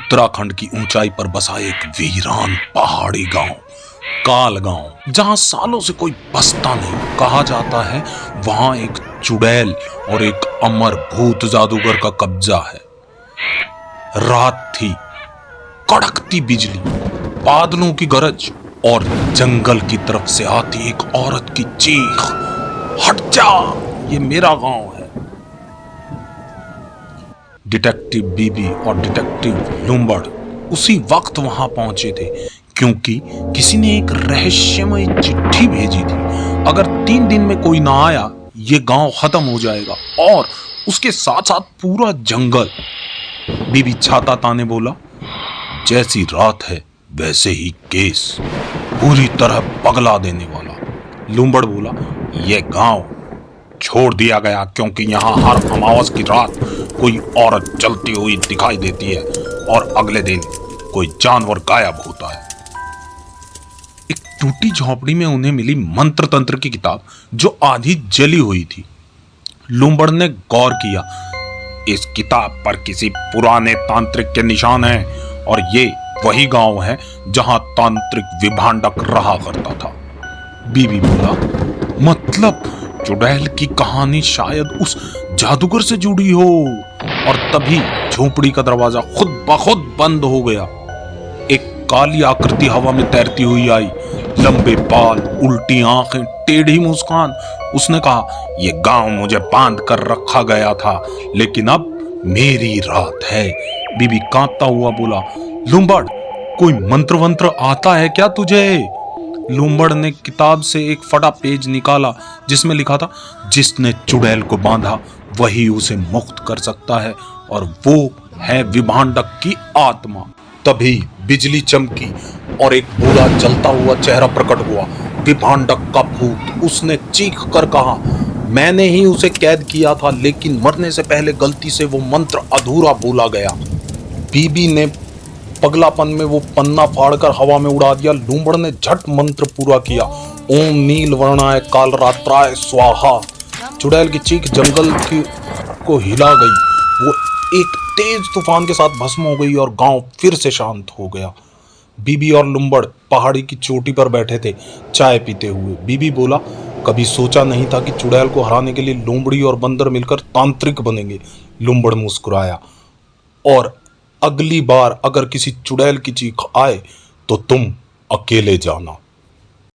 उत्तराखंड की ऊंचाई पर बसा एक वीरान पहाड़ी गांव, काल गांव, जहां सालों से कोई बसता नहीं। कहा जाता है वहां एक चुड़ैल और एक अमर भूत जादूगर का कब्जा है। रात थी, कड़कती बिजली, बादलों की गरज और जंगल की तरफ से आती एक औरत की चीख, हट जा, ये मेरा गांव है। डिटेक्टिव बीबी और डिटेक्टिव लुम्बड़ उसी वक्त वहां पहुंचे थे, क्योंकि किसी ने एक रहस्यमय चिट्ठी भेजी थी। अगर 3 दिन में कोई ना आया, ये गांव खत्म हो जाएगा और उसके साथ साथ पूरा जंगल। बीबी छाता ताने बोला, जैसी रात है वैसे ही केस, पूरी तरह पगला देने वाला। लुम्बड़ बोला, यह गांव छोड़ दिया गया क्योंकि यहाँ हर अमावस की रात कोई औरत चलती हुई दिखाई देती है और अगले दिन कोई जानवर गायब होता है। एक टूटी झोपड़ी में उन्हें मिली मंत्र तंत्र की किताब, जो आधी जली हुई थी। लुम्बड़ ने गौर किया, इस किताब पर किसी पुराने तांत्रिक के निशान हैं और ये वही गांव है जहां तांत्रिक विभांडक रहा करता था। बीबी बोला, मतलब चुड़ैल की कहानी शायद उस जादूगर से जुड़ी हो। और तभी झोपड़ी का दरवाजा खुद ब खुद बंद हो गया। एक काली आकृति हवा में तैरती हुई आई, लंबे बाल, उल्टी आंखें, टेढ़ी मुस्कान। उसने कहा, यह गांव मुझे बांध कर रखा गया था, लेकिन अब मेरी रात है। बीबी कांपता हुआ बोला, लुम्बड़, कोई मंत्र वंत्र आता है क्या तुझे? लुम्बड़ ने किताब से एक फटा पेज निकाला जिसमें लिखा था, जिसने चुड़ैल को बांधा वही उसे मुक्त कर सकता है, और वो है विभांडक की आत्मा। तभी बिजली चमकी और एक बूढ़ा जलता हुआ चेहरा प्रकट हुआ, विभांडक का भूत। उसने चीख कर कहा, मैंने ही उसे कैद किया था, लेकिन मरने से पहले गलती से वो मंत्र अधूरा बोला गया। बीबी ने पगलापन में वो पन्ना फाड़कर हवा में उड़ा दिया। लुम्बड़ ने झट मंत्र पूरा किया, ओम नील वर्णाय काल रात्राय स्वाहा। चुड़ैल की चीख जंगल को हिला गई। वो एक तेज तूफान के साथ भस्म हो गई और गांव फिर से शांत हो गया। बीबी और लुम्बड़ पहाड़ी की चोटी पर बैठे थे, चाय पीते हुए। बीबी बोला, कभी सोचा नहीं था कि चुड़ैल को हराने के लिए लोमड़ी और बंदर मिलकर तांत्रिक बनेंगे। लुम्बड़ मुस्कुराया, और अगली बार अगर किसी चुड़ैल की चीख आए तो तुम अकेले जाना।